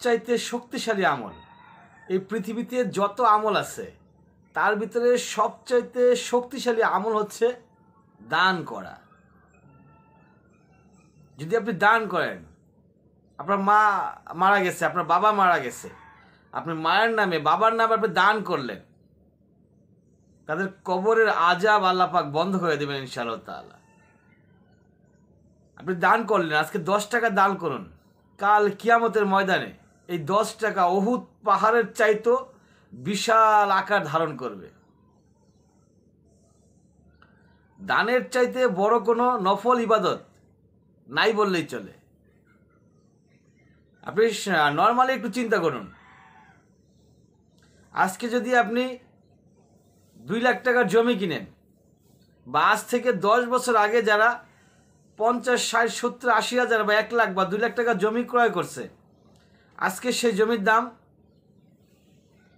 সবচাইতে শক্তিশালী আমল। এই পৃথিবীতে যত আমল আছে তার ভিতরে সবচাইতে শক্তিশালী আমল হচ্ছে দান করা। যদি আপনি দান করেন, আপনার মা মারা গেছে, আপনার বাবা মারা গেছে, আপনি মায়ের নামে বাবার নামে আপনি দান করলেন, তাদের কবরের আযাব আল্লাহ পাক বন্ধ করে দেবেন ইনশাআল্লাহ তাআলা। আপনি দান করলেন, আজকে 10 টাকা দান করুন, কাল কিয়ামতের ময়দানে এই 10 টাকা উহুদ পাহাড়ের চাইতো বিশাল আকার ধারণ করবে। দানের চাইতে বড় কোনো নফল ইবাদত নাই বললেই চলে। আপনি নর্মালি একটু চিন্তা করুন, আজকে যদি আপনি 2 লাখ টাকার জমি কিনেন, বা আজ থেকে 10 বছর আগে যারা 50, 60, 70, 80 হাজার বা 1 লাখ বা 2 লাখ টাকার জমি ক্রয় করছে, আজকে সেই জমির দাম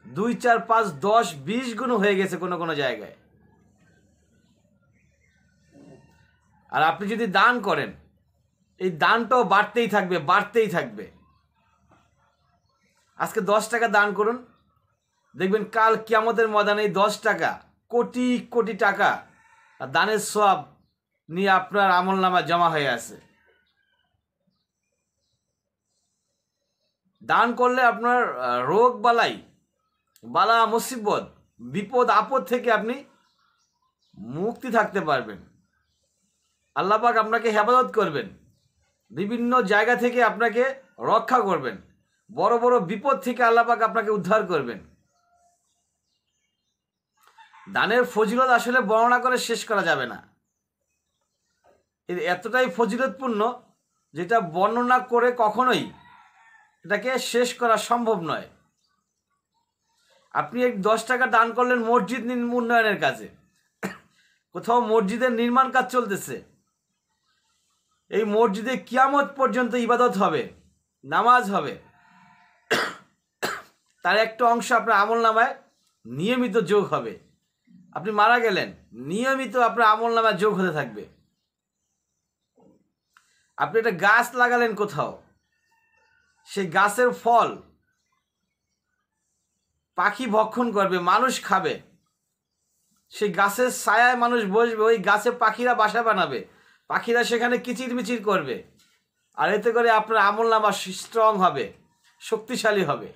2, 4, 5, 10, 20 গুণ হয়ে গেছে কোনো কোনো জায়গায়। আর আপনি যদি দান করেন, এই দানটাও বাড়তেই থাকবে, বাড়তেই থাকবে। আজকে 10 টাকা দান করুন, দেখবেন কাল কিয়ামতের ময়দানে এই 10 টাকা কোটি কোটি টাকা দানের সওয়াব নিয়ে আপনার আমলনামায় জমা হয়ে আছে। দান করলে আপনার রোগ বালাই, বালা মুসিবত, বিপদ আপদ থেকে আপনি মুক্তি থাকতে পারবেন। আল্লাহ পাক আপনাকে হেফাজত করবেন, বিভিন্ন জায়গা থেকে আপনাকে রক্ষা করবেন, বড় বড় বিপদ থেকে আল্লাহ পাক আপনাকে উদ্ধার করবেন। দানের ফজিলত আসলে বর্ণনা করে শেষ করা যাবে না। এতটাই ফজিলতপূর্ণ যেটা বর্ণনা করে কখনোই এটাকে শেষ করা সম্ভব নয়। আপনি 10 টাকা দান করলেন মসজিদ উন্নয়নের কাজে, কোথাও মসজিদের নির্মাণ কাজ চলতেছে, এই মসজিদে কিয়ামত পর্যন্ত ইবাদত হবে, নামাজ হবে, তার একটা অংশ আপনার আমলনামায় নিয়মিত যোগ হবে। আপনি মারা গেলেন, নিয়মিত আপনার আমলনামায় যোগ হতে থাকবে। আপনি একটা গাছ লাগালেন কোথাও, সেই গাছের ফল পাখি ভক্ষণ করবে, মানুষ খাবে, সেই গাছের ছায়ায় মানুষ বসবে, ওই গাছে পাখিরা বাসা বানাবে, পাখিরা সেখানে কিচিরমিচির করবে, আর এতে করে আপনার আমলনামা স্ট্রং হবে, শক্তিশালী হবে।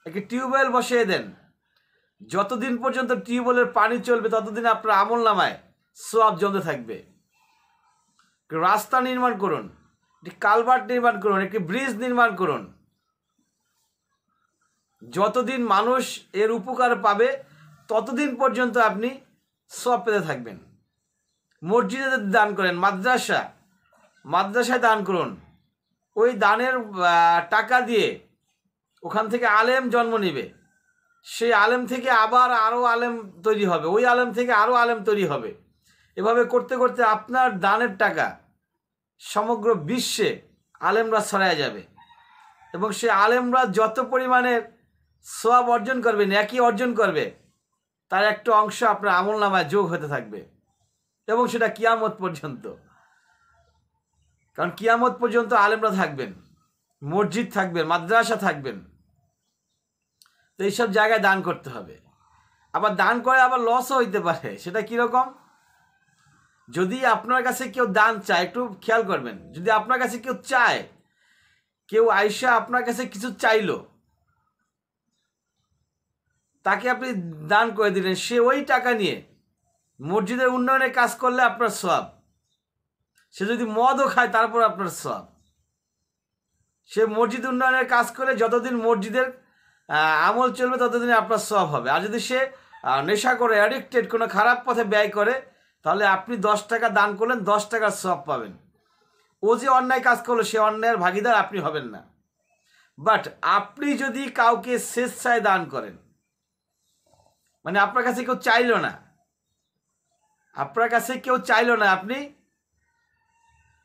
একটি টিউবওয়েল বসিয়ে দেন, যতদিন পর্যন্ত টিউবওয়েলের পানি চলবে ততদিন আপনার আমলনামায় সওয়াব জমতে থাকবে। রাস্তা নির্মাণ করুন, একটি কালভার্ট নির্মাণ করুন, একটি ব্রিজ নির্মাণ করুন, যতদিন মানুষ এর উপকার পাবে ততদিন পর্যন্ত আপনি সওয়াব পেতে থাকবেন। মসজিদে দান করেন, মাদ্রাসায় দান করুন, ওই দানের টাকা দিয়ে ওখান থেকে আলেম জন্ম নেবে, সেই আলেম থেকে আবার আরও আলেম তৈরি হবে, ওই আলেম থেকে আরও আলেম তৈরি হবে। এভাবে করতে করতে আপনার দানের টাকা সমগ্র বিশ্বে আলেমরা ছড়ায় যাবে, এবং সে আলেমরা যত পরিমাণের সওয়াব অর্জন করবে, নেকি অর্জন করবে, তার একটা অংশ আপনার আমলনামায় যোগ হতে থাকবে, এবং সেটা কিয়ামত পর্যন্ত। কারণ কিয়ামত পর্যন্ত আলেমরা থাকবেন, মসজিদ থাকবেন, মাদ্রাসা থাকবেন। তো এইসব জায়গায় দান করতে হবে। আবার দান করে আবার লসও হইতে পারে। সেটা কীরকম? যদি আপনার কাছে কেউ দান চায়, একটু খেয়াল করবেন, যদি আপনার কাছে কেউ চায়, কেউ আইসা আপনার কাছে কিছু চাইলো, তাকে আপনি দান করে দিলেন, সে ওই টাকা নিয়ে মসজিদের উন্নয়নের কাজ করলে আপনার সওয়াব। সে যদি মদও খায় তারপর আপনার সওয়াব। সে মসজিদ উন্নয়নের কাজ করে যতদিন মসজিদের আমল চলবে ততদিন আপনার সওয়াব হবে। আর যদি সে নেশা করে, অ্যাডিক্টেড, কোনো খারাপ পথে ব্যয় করে, তাহলে আপনি 10 টাকা দান করলেন, 10 টাকার সওয়াব পাবেন। ও যে অন্যায় কাজ করলো, সে অন্যায়ের ভাগিদার আপনি হবেন না। বাট আপনি যদি কাউকে স্বেচ্ছায় দান করেন, মানে আপনার কাছে কেউ চাইলো না, আপনি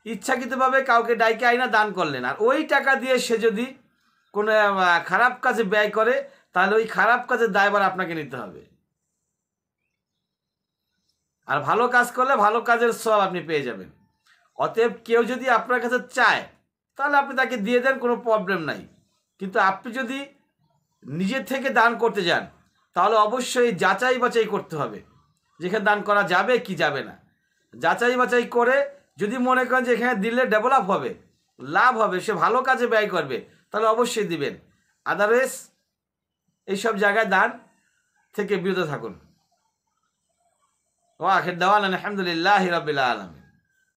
ইচ্ছাকৃতভাবে কাউকে ডাইকে আইনা দান করলেন, আর ওই টাকা দিয়ে সে যদি কোনো খারাপ কাজে ব্যয় করে, তাহলে ওই খারাপ কাজের দায়ভার আপনাকে নিতে হবে। আর ভালো কাজ করলে ভালো কাজের সওয়াব আপনি পেয়ে যাবেন। অতএব কেউ যদি আপনার কাছে চায়, তাহলে আপনি তাকে দিয়ে দেন, কোনো প্রবলেম নাই। কিন্তু আপনি যদি নিজের থেকে দান করতে যান তাহলে অবশ্যই যাচাই বাছাই করতে হবে যেখানে দান করা যাবে কি যাবে না। যাচাই বাছাই করে যদি মনে করেন যে এখানে দিলে ডেভেলপ হবে, লাভ হবে, সে ভালো কাজে ব্যয় করবে, তাহলে অবশ্যই দিবেন। আদারওয়াইজ এইসব জায়গায় দান থেকে বিরত থাকুন। ওয়া আখির দাওয়ানা আলহামদুলিল্লাহি রাব্বিল আলামিন।